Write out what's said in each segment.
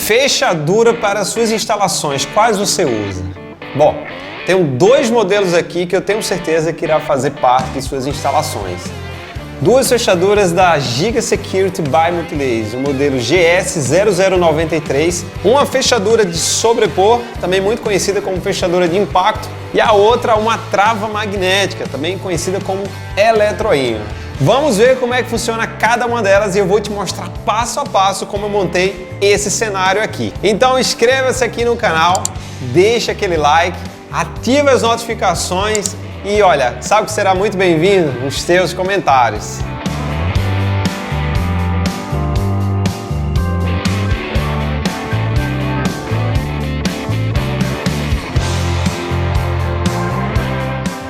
Fechadura para suas instalações, quais você usa? Bom, tenho dois modelos aqui que eu tenho certeza que irá fazer parte de suas instalações. Duas fechaduras da Giga Security by Multilaser, o modelo GS0093, uma fechadura de sobrepor, também muito conhecida como fechadura de impacto, e a outra uma trava magnética, também conhecida como eletroímã. Vamos ver como é que funciona cada uma delas e eu vou te mostrar passo a passo como eu montei esse cenário aqui. Então inscreva-se aqui no canal, deixa aquele like, ativa as notificações e olha, sabe que será muito bem-vindo os teus comentários.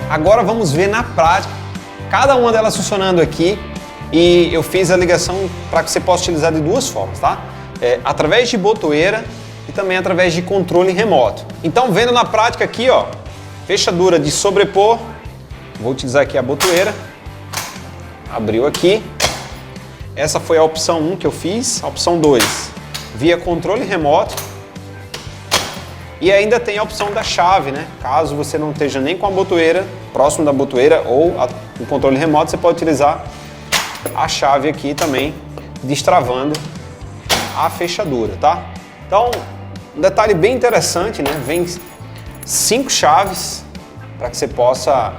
Agora vamos ver na prática cada uma delas funcionando aqui e eu fiz a ligação para que você possa utilizar de duas formas, tá? Através de botoeira e também através de controle remoto. Então, vendo na prática aqui, ó, fechadura de sobrepor, vou utilizar aqui a botoeira, abriu aqui, essa foi a opção 1 que eu fiz, a opção 2, via controle remoto, e ainda tem a opção da chave, né? Caso você não esteja nem com a botoeira, próximo da botoeira ou o controle remoto, você pode utilizar a chave aqui também, destravando a fechadura, tá? Então, um detalhe bem interessante, né? Vem 5 chaves para que você possa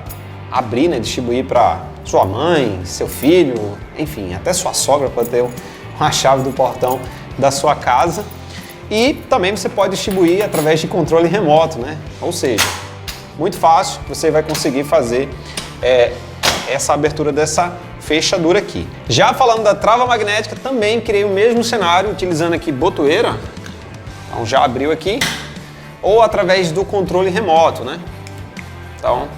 abrir, né? Distribuir para sua mãe, seu filho, enfim, até sua sogra pode ter uma chave do portão da sua casa. E também você pode distribuir através de controle remoto, né? Ou seja, muito fácil, você vai conseguir fazer essa abertura dessa fechadura aqui. Já falando da trava magnética, também criei o mesmo cenário utilizando aqui botoeira. Então já abriu aqui. Ou através do controle remoto, né? Então,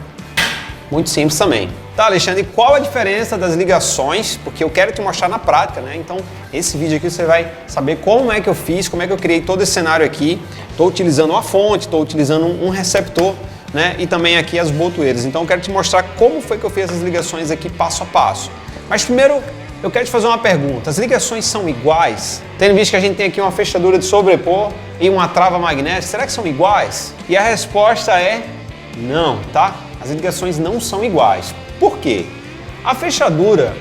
muito simples também. Tá, Alexandre, qual a diferença das ligações? Porque eu quero te mostrar na prática, né? Então, esse vídeo aqui você vai saber como é que eu fiz, como é que eu criei todo esse cenário aqui. Estou utilizando uma fonte, estou utilizando um receptor, né? E também aqui as botoeiras. Então, eu quero te mostrar como foi que eu fiz essas ligações aqui passo a passo. Mas primeiro, eu quero te fazer uma pergunta. As ligações são iguais? Tendo visto que a gente tem aqui uma fechadura de sobrepor e uma trava magnética, será que são iguais? E a resposta é não, tá? As ligações não são iguais. Por quê? A fechadura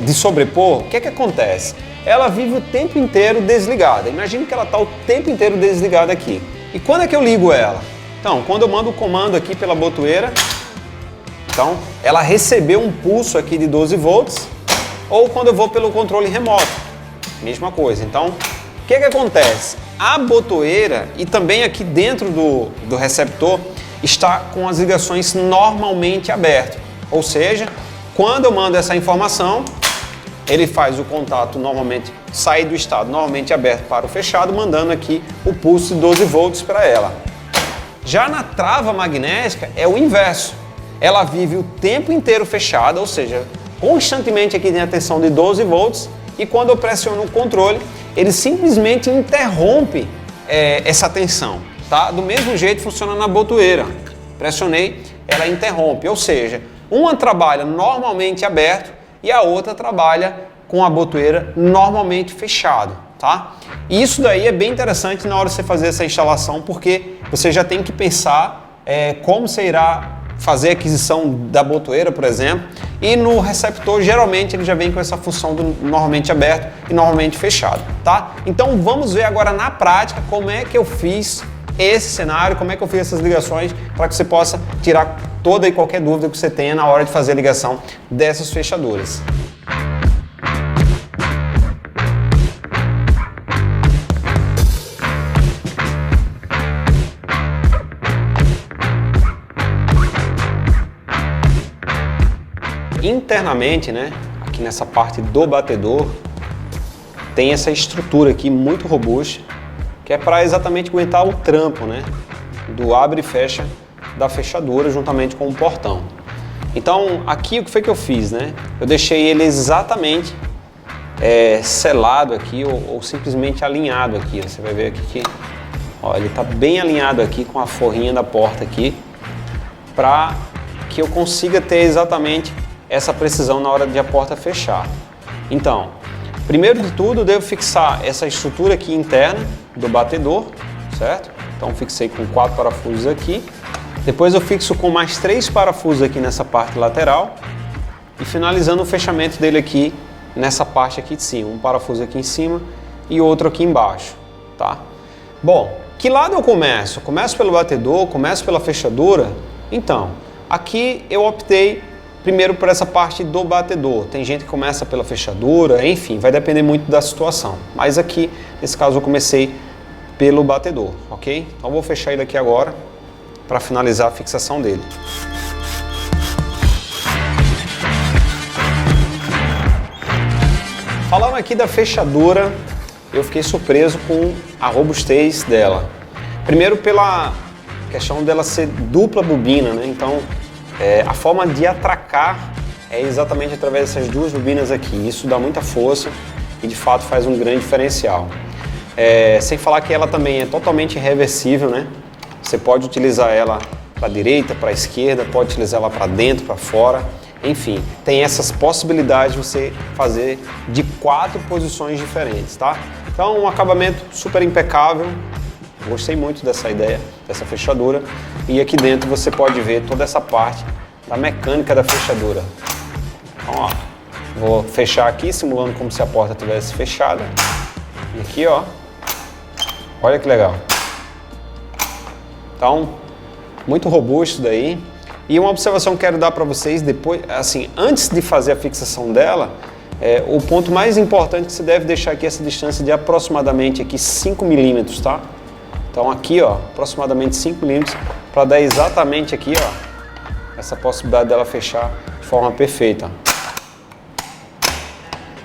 de sobrepor, o que é que acontece? Ela vive o tempo inteiro desligada. Imagine que ela está o tempo inteiro desligada aqui. E quando é que eu ligo ela? Então, quando eu mando o comando aqui pela botoeira, então ela recebeu um pulso aqui de 12 volts, ou quando eu vou pelo controle remoto, mesma coisa. Então, o que é que acontece? A botoeira e também aqui dentro do receptor está com as ligações normalmente abertas. Ou seja, quando eu mando essa informação, ele faz o contato normalmente, sair do estado normalmente aberto para o fechado, mandando aqui o pulso de 12 volts para ela. Já na trava magnética é o inverso. Ela vive o tempo inteiro fechada, ou seja, constantemente aqui tem a tensão de 12 volts e quando eu pressiono o controle, ele simplesmente interrompe essa tensão. Tá? Do mesmo jeito funciona na botoeira. Pressionei, ela interrompe. Ou seja, uma trabalha normalmente aberto e a outra trabalha com a botoeira normalmente fechado. Tá? E isso daí é bem interessante na hora de você fazer essa instalação, porque você já tem que pensar como você irá fazer a aquisição da botoeira, por exemplo, e no receptor geralmente ele já vem com essa função do normalmente aberto e normalmente fechado. Tá? Então vamos ver agora na prática como é que eu fiz esse cenário, como é que eu fiz essas ligações para que você possa tirar toda e qualquer dúvida que você tenha na hora de fazer a ligação dessas fechaduras. Internamente, né, aqui nessa parte do batedor, tem essa estrutura aqui muito robusta, que é para exatamente aguentar o trampo, né, do abre e fecha da fechadura juntamente com o portão. Então aqui o que foi que eu fiz, né? Eu deixei ele exatamente selado aqui ou simplesmente alinhado aqui. Você vai ver aqui que ó, ele está bem alinhado aqui com a forrinha da porta aqui, para que eu consiga ter exatamente essa precisão na hora de a porta fechar. Então, Primeiro de tudo, eu devo fixar essa estrutura aqui interna do batedor, certo? Então fixei com 4 parafusos aqui. Depois eu fixo com mais 3 parafusos aqui nessa parte lateral e finalizando o fechamento dele aqui nessa parte aqui de cima. Um parafuso aqui em cima e outro aqui embaixo, tá? Bom, que lado eu começo? Começo pelo batedor, começo pela fechadura? Então, aqui eu optei primeiro por essa parte do batedor. Tem gente que começa pela fechadura, enfim, vai depender muito da situação. Mas aqui, nesse caso, eu comecei pelo batedor, ok? Então vou fechar ele aqui agora para finalizar a fixação dele. Falando aqui da fechadura, eu fiquei surpreso com a robustez dela. Primeiro pela questão dela ser dupla bobina, né? Então a forma de atracar é exatamente através dessas duas bobinas aqui. Isso dá muita força e de fato faz um grande diferencial. Sem falar que ela também é totalmente reversível, né? Você pode utilizar ela para a direita, para a esquerda, pode utilizar ela para dentro, para fora. Enfim, tem essas possibilidades de você fazer de 4 posições diferentes, tá? Então, um acabamento super impecável. Gostei muito dessa ideia, dessa fechadura. E aqui dentro você pode ver toda essa parte da mecânica da fechadura. Então, ó, vou fechar aqui, simulando como se a porta estivesse fechada. E aqui, ó, olha que legal. Então, muito robusto daí. E uma observação que quero dar para vocês depois, assim, antes de fazer a fixação dela, o ponto mais importante que você deve deixar aqui essa distância de aproximadamente aqui 5 milímetros, tá? Então aqui, ó, aproximadamente 5 milímetros para dar exatamente aqui, ó, essa possibilidade dela fechar de forma perfeita.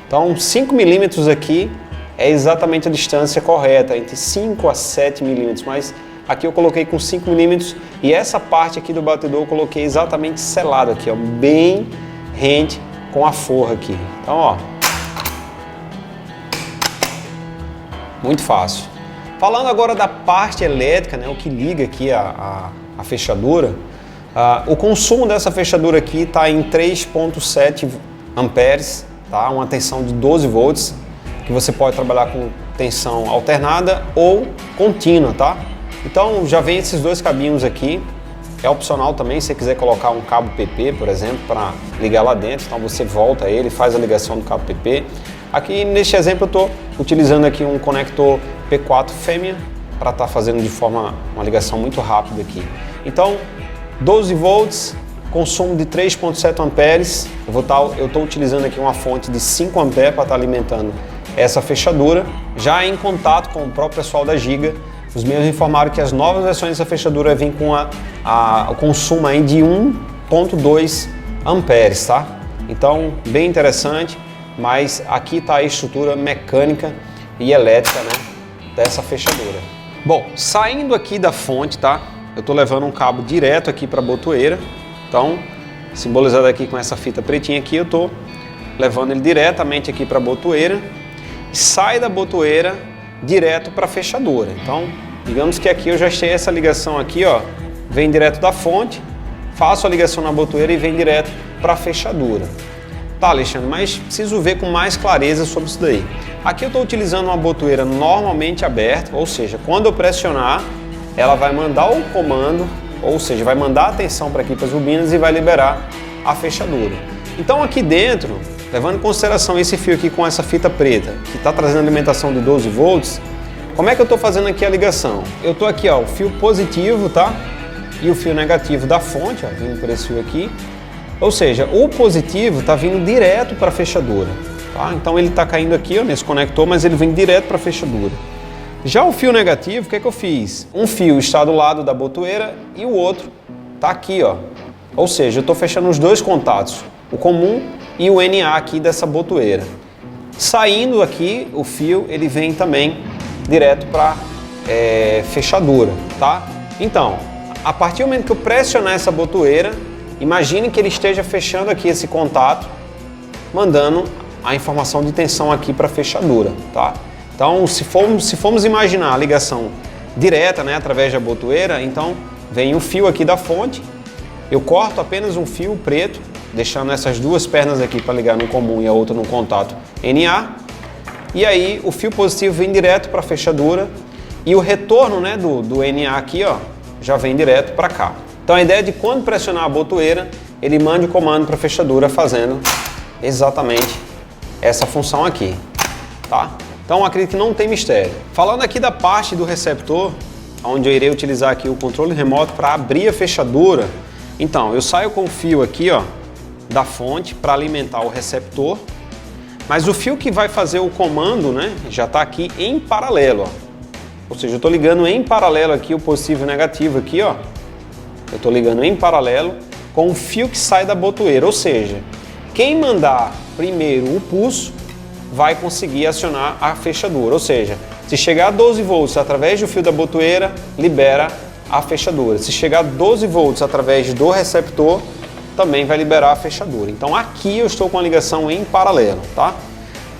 Então 5 milímetros aqui é exatamente a distância correta, entre 5 a 7 milímetros, mas aqui eu coloquei com 5 milímetros e essa parte aqui do batedor eu coloquei exatamente selado aqui, ó, bem rente com a forra aqui. Então, ó, muito fácil. Falando agora da parte elétrica, né, o que liga aqui a fechadura, o consumo dessa fechadura aqui está em 3,7 amperes, tá? Uma tensão de 12 volts, que você pode trabalhar com tensão alternada ou contínua, tá? Então já vem esses dois cabinhos aqui, é opcional também se você quiser colocar um cabo PP, por exemplo, para ligar lá dentro, então você volta ele, faz a ligação do cabo PP. Aqui neste exemplo eu estou utilizando aqui um conector P4 fêmea para estar fazendo de forma uma ligação muito rápida aqui. Então 12 volts, consumo de 3,7 amperes, eu estou utilizando aqui uma fonte de 5 amperes para estar alimentando essa fechadura. Já em contato com o próprio pessoal da Giga, os meus informaram que as novas versões dessa fechadura vêm com o consumo aí de 1,2 amperes, tá? Então, bem interessante, mas aqui está a estrutura mecânica e elétrica, né, dessa fechadura. Bom, saindo aqui da fonte, tá? Eu estou levando um cabo direto aqui para a botoeira, então, simbolizado aqui com essa fita pretinha aqui, eu estou levando ele diretamente aqui para a botoeira, sai da botoeira direto para a fechadura. Então, digamos que aqui eu já achei essa ligação aqui, ó, vem direto da fonte, faço a ligação na botoeira e vem direto para a fechadura. Tá, Alexandre, mas preciso ver com mais clareza sobre isso daí. Aqui eu estou utilizando uma botoeira normalmente aberta, ou seja, quando eu pressionar, ela vai mandar o comando, ou seja, vai mandar a tensão para aqui para as bobinas e vai liberar a fechadura. Então aqui dentro, levando em consideração esse fio aqui com essa fita preta, que está trazendo alimentação de 12 volts, como é que eu estou fazendo aqui a ligação? Eu estou aqui, ó, o fio positivo, tá? E o fio negativo da fonte, ó, vindo por esse fio aqui. Ou seja, o positivo está vindo direto para a fechadura, tá? Então ele está caindo aqui, ó, nesse conector, mas ele vem direto para a fechadura. Já o fio negativo, o que é que eu fiz? Um fio está do lado da botoeira e o outro está aqui, ó. Ou seja, eu estou fechando os dois contatos, o comum e o NA aqui dessa botoeira. Saindo aqui, o fio ele vem também direto para fechadura, tá? Então, a partir do momento que eu pressionar essa botoeira, imagine que ele esteja fechando aqui esse contato, mandando a informação de tensão aqui para a fechadura, tá? Então, se formos imaginar a ligação direta, né, através da botoeira, então vem o fio aqui da fonte, eu corto apenas um fio preto, deixando essas duas pernas aqui para ligar no comum e a outra no contato NA, E aí o fio positivo vem direto para a fechadura e o retorno, né, do NA aqui, ó, já vem direto para cá. Então a ideia é de quando pressionar a botoeira, ele mande o comando para a fechadura fazendo exatamente essa função aqui, tá? Então acredito que não tem mistério. Falando aqui da parte do receptor, onde eu irei utilizar aqui o controle remoto para abrir a fechadura, então eu saio com o fio aqui, ó, da fonte para alimentar o receptor, mas o fio que vai fazer o comando, né, já está aqui em paralelo, ó. Ou seja, eu estou ligando em paralelo aqui o positivo e o negativo aqui, ó. Eu estou ligando em paralelo com o fio que sai da botoeira, ou seja, quem mandar primeiro o pulso vai conseguir acionar a fechadura, ou seja, se chegar a 12 volts através do fio da botoeira, libera a fechadura. Se chegar a 12 volts através do receptor, também vai liberar a fechadura. Então aqui eu estou com a ligação em paralelo, tá?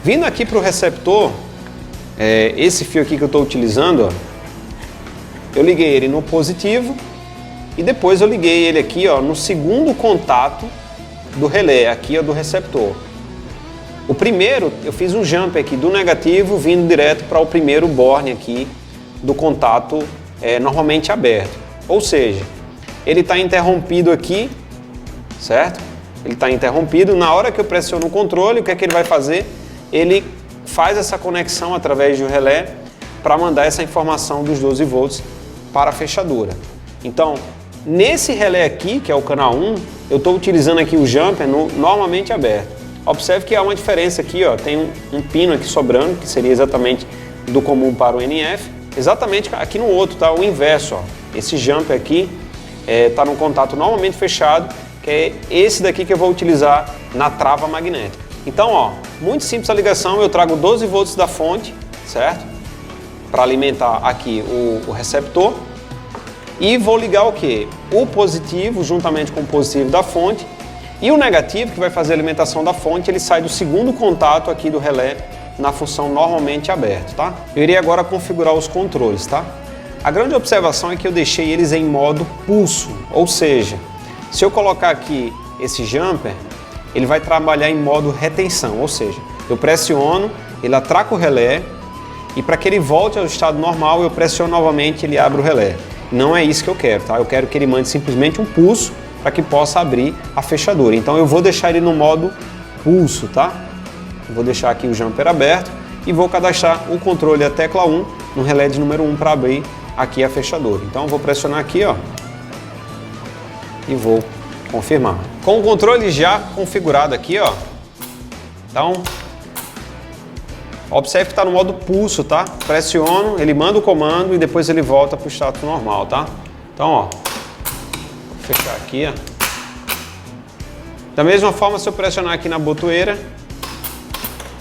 Vindo aqui para o receptor, esse fio aqui que eu estou utilizando, ó, eu liguei ele no positivo e depois eu liguei ele aqui, ó, no segundo contato do relé, aqui, ó, do receptor. O primeiro, eu fiz um jump aqui do negativo vindo direto para o primeiro borne aqui do contato normalmente aberto. Ou seja, ele está interrompido aqui, certo? Ele está interrompido. Na hora que eu pressiono o controle, o que é que ele vai fazer? Ele faz essa conexão através do relé para mandar essa informação dos 12 volts para a fechadura. Então, nesse relé aqui, que é o canal 1, eu estou utilizando aqui o jumper normalmente aberto. Observe que há uma diferença aqui, ó, tem um pino aqui sobrando, que seria exatamente do comum para o NF, exatamente aqui no outro, tá? O inverso, ó. Esse jumper aqui está no contato normalmente fechado, que é esse daqui que eu vou utilizar na trava magnética. Então, ó, muito simples a ligação, eu trago 12 volts da fonte, certo? Para alimentar aqui o receptor. E vou ligar o que? O positivo juntamente com o positivo da fonte. E o negativo, que vai fazer a alimentação da fonte, ele sai do segundo contato aqui do relé na função normalmente aberto, tá? Eu irei agora configurar os controles, tá? A grande observação é que eu deixei eles em modo pulso, ou seja, se eu colocar aqui esse jumper, ele vai trabalhar em modo retenção, ou seja, eu pressiono, ele atraca o relé e para que ele volte ao estado normal, eu pressiono novamente e ele abre o relé. Não é isso que eu quero, tá? Eu quero que ele mande simplesmente um pulso para que possa abrir a fechadura. Então eu vou deixar ele no modo pulso, tá? Eu vou deixar aqui o jumper aberto e vou cadastrar o controle a tecla 1 no relé de número 1 para abrir aqui a fechadura. Então eu vou pressionar aqui, ó, e vou confirmar. Com o controle já configurado aqui, ó, então observe que está no modo pulso, tá? Pressiono, ele manda o comando e depois ele volta para o status normal, tá? Então, ó, vou fechar aqui, ó. Da mesma forma, se eu pressionar aqui na botoeira,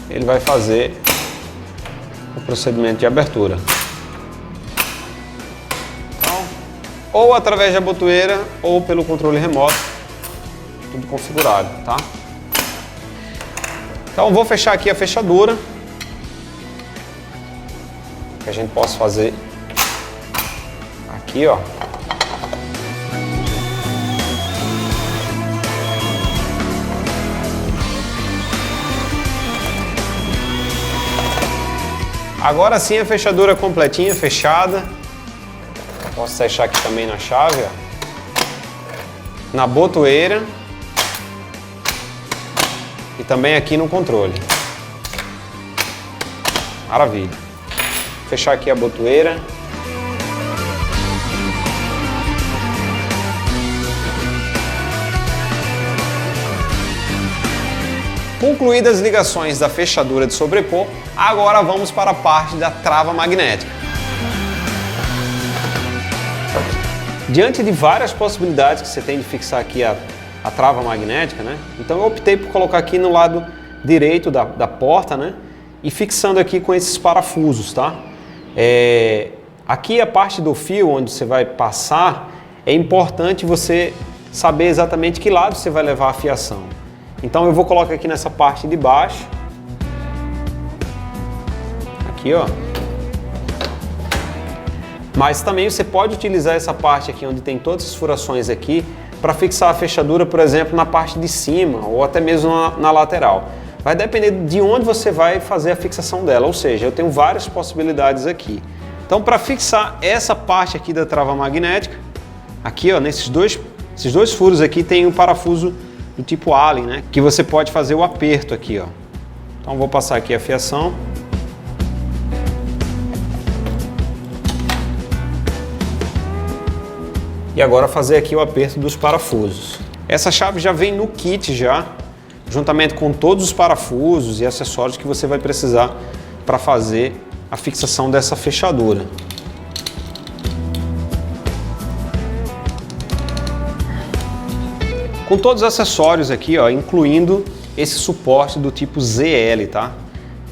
ele vai fazer o procedimento de abertura. Então, ou através da botoeira ou pelo controle remoto, tudo configurado, tá? Então, vou fechar aqui a fechadura, que a gente possa fazer aqui, ó. Agora sim a fechadura completinha, fechada. Posso fechar aqui também na chave, ó. Na botoeira e também aqui no controle. Maravilha. Fechar aqui a botoeira. Concluídas as ligações da fechadura de sobrepor, agora vamos para a parte da trava magnética. Diante de várias possibilidades que você tem de fixar aqui a trava magnética, né? Então eu optei por colocar aqui no lado direito da porta, né? E fixando aqui com esses parafusos, tá? Aqui a parte do fio onde você vai passar, é importante você saber exatamente que lado você vai levar a fiação. Então eu vou colocar aqui nessa parte de baixo, aqui, ó. Mas também você pode utilizar essa parte aqui onde tem todas as furações aqui para fixar a fechadura, por exemplo, na parte de cima ou até mesmo na lateral. vai depender de onde você vai fazer a fixação dela, ou seja, eu tenho várias possibilidades aqui. Então, para fixar essa parte aqui da trava magnética, aqui ó, esses dois furos aqui tem um parafuso do tipo Allen, né? Que você pode fazer o aperto aqui, ó. Então, vou passar aqui a fiação. E agora fazer aqui o aperto dos parafusos. Essa chave já vem no kit já, juntamente com todos os parafusos e acessórios que você vai precisar para fazer a fixação dessa fechadura. Com todos os acessórios aqui, ó, incluindo esse suporte do tipo ZL, tá?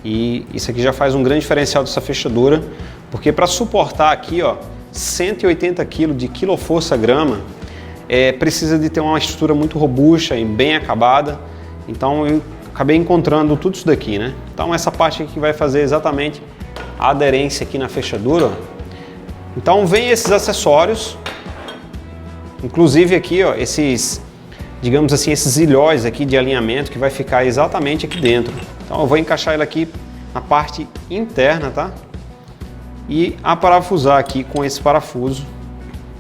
E isso aqui já faz um grande diferencial dessa fechadura, porque para suportar aqui, ó, 180 kg de quiloforça-grama, precisa de ter uma estrutura muito robusta e bem acabada. Então eu acabei encontrando tudo isso daqui, né? Então essa parte aqui vai fazer exatamente a aderência aqui na fechadura, ó. Então vem esses acessórios, inclusive aqui, ó, esses, digamos assim, esses ilhóis aqui de alinhamento que vai ficar exatamente aqui dentro. Então eu vou encaixar ele aqui na parte interna, tá? E a parafusar aqui com esse parafuso.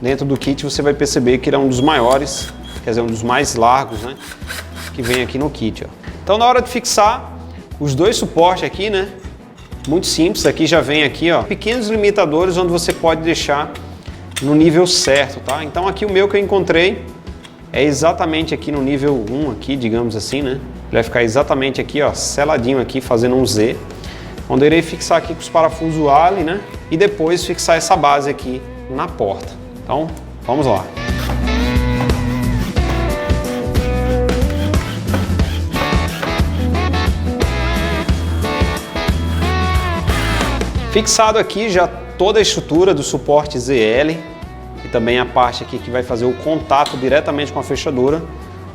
Dentro do kit você vai perceber que ele é um dos maiores, quer dizer, um dos mais largos, né? Que vem aqui no kit, ó. Então na hora de fixar os dois suportes aqui, né? Muito simples, aqui já vem aqui, ó, pequenos limitadores onde você pode deixar no nível certo, tá? Então aqui o meu que eu encontrei é exatamente aqui no nível 1 aqui, digamos assim, né? Ele vai ficar exatamente aqui, ó, seladinho aqui, fazendo um Z. Onde eu irei fixar aqui com os parafusos Allen, né? E depois fixar essa base aqui na porta. Então, vamos lá. Fixado aqui já toda a estrutura do suporte ZL e também a parte aqui que vai fazer o contato diretamente com a fechadura.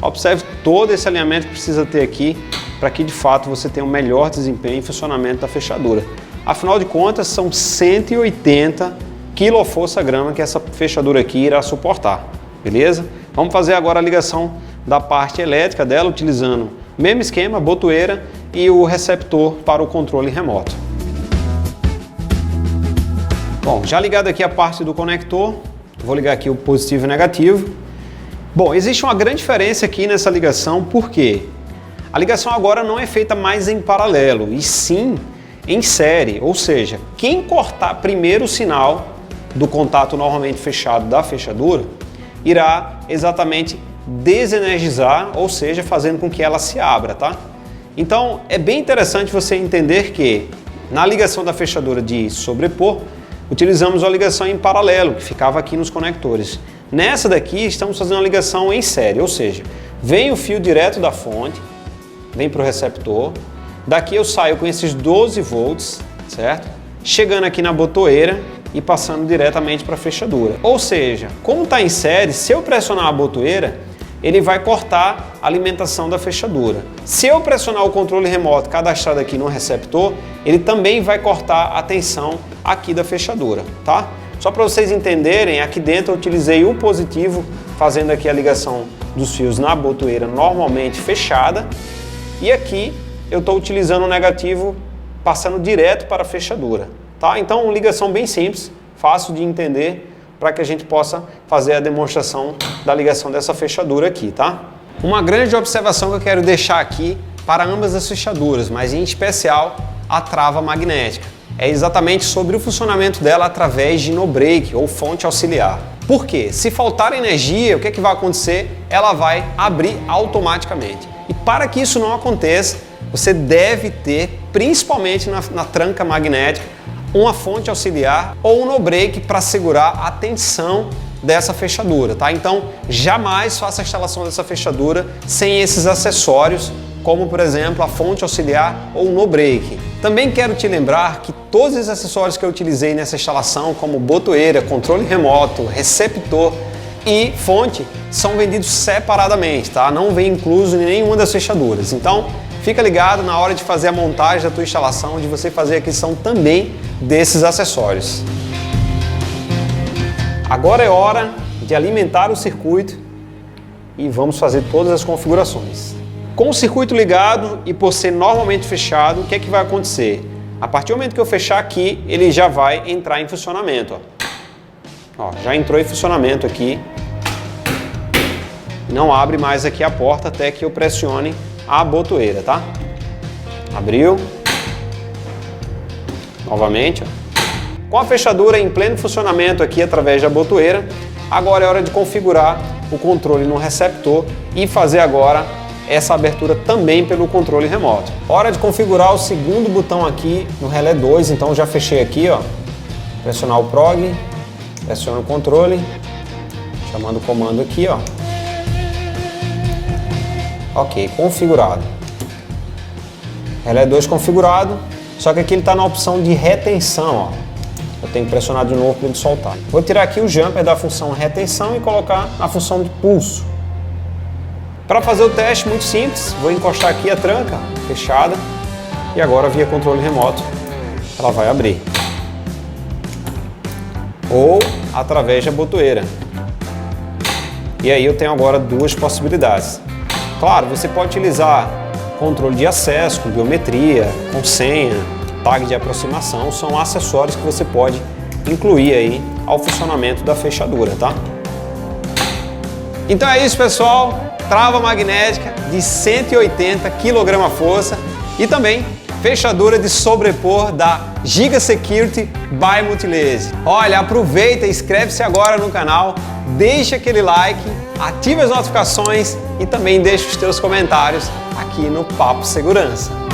Observe todo esse alinhamento que precisa ter aqui para que de fato você tenha um melhor desempenho e funcionamento da fechadura. Afinal de contas, são 180 quiloforça-grama que essa fechadura aqui irá suportar, beleza? Vamos fazer agora a ligação da parte elétrica dela, utilizando o mesmo esquema, botoeira e o receptor para o controle remoto. Bom, já ligado aqui a parte do conector, vou ligar aqui o positivo e negativo. Bom, existe uma grande diferença aqui nessa ligação, por quê? A ligação agora não é feita mais em paralelo, e sim em série, ou seja, quem cortar primeiro o sinal do contato normalmente fechado da fechadura, irá exatamente desenergizar, ou seja, fazendo com que ela se abra, tá? Então, é bem interessante você entender que na ligação da fechadura de sobrepor, utilizamos a ligação em paralelo, que ficava aqui nos conectores. Nessa daqui, estamos fazendo uma ligação em série, ou seja, vem o fio direto da fonte, vem para o receptor, daqui eu saio com esses 12 volts, certo? Chegando aqui na botoeira e passando diretamente para a fechadura. Ou seja, como está em série, se eu pressionar a botoeira, ele vai cortar a alimentação da fechadura. Se eu pressionar o controle remoto cadastrado aqui no receptor, ele também vai cortar a tensão aqui da fechadura, tá? Só para vocês entenderem, aqui dentro eu utilizei o positivo, fazendo aqui a ligação dos fios na botoeira normalmente fechada, e aqui eu estou utilizando o negativo passando direto para a fechadura, tá? Então, uma ligação bem simples, fácil de entender, para que a gente possa fazer a demonstração da ligação dessa fechadura aqui, tá? Uma grande observação que eu quero deixar aqui para ambas as fechaduras, mas em especial a trava magnética, é exatamente sobre o funcionamento dela através de no-break ou fonte auxiliar. Por quê? Se faltar energia, o que vai acontecer? Ela vai abrir automaticamente. E para que isso não aconteça, você deve ter, principalmente na tranca magnética, uma fonte auxiliar ou um no-break para segurar a tensão dessa fechadura, tá? Então, jamais faça a instalação dessa fechadura sem esses acessórios, como por exemplo a fonte auxiliar ou o no-break. Também quero te lembrar que todos os acessórios que eu utilizei nessa instalação, como botoeira, controle remoto, receptor e fonte, são vendidos separadamente, tá? Não vem incluso em nenhuma das fechaduras. Então, fica ligado na hora de fazer a montagem da tua instalação, de você fazer a aquisição também desses acessórios. Agora é hora de alimentar o circuito e vamos fazer todas as configurações. Com o circuito ligado e por ser normalmente fechado, o que é que vai acontecer? A partir do momento que eu fechar aqui, ele já vai entrar em funcionamento. Ó, já entrou em funcionamento aqui. Não abre mais aqui a porta até que eu pressione a botoeira, tá? Abriu. Novamente, ó. Com a fechadura em pleno funcionamento aqui através da botoeira, agora é hora de configurar o controle no receptor e fazer agora essa abertura também pelo controle remoto. Hora de configurar o segundo botão aqui no relé 2, então já fechei aqui, ó. Pressionar o prog, pressiono o controle, chamando o comando aqui, ó. Ok, configurado. Relé 2 configurado, só que aqui ele está na opção de retenção, ó. Eu tenho que pressionar de novo para ele soltar. Vou tirar aqui o jumper da função retenção e colocar na função de pulso. Para fazer o teste, muito simples, vou encostar aqui a tranca fechada e agora via controle remoto ela vai abrir. Ou através da botoeira. E aí eu tenho agora duas possibilidades. Claro, você pode utilizar controle de acesso, com biometria, com senha, tag de aproximação, são acessórios que você pode incluir aí ao funcionamento da fechadura, tá? Então é isso, pessoal. Trava magnética de 180 kgf e também fechadura de sobrepor da Giga Security by Multilaser. Olha, aproveita e inscreve-se agora no canal, deixa aquele like, ative as notificações e também deixa os teus comentários aqui no Papo Segurança.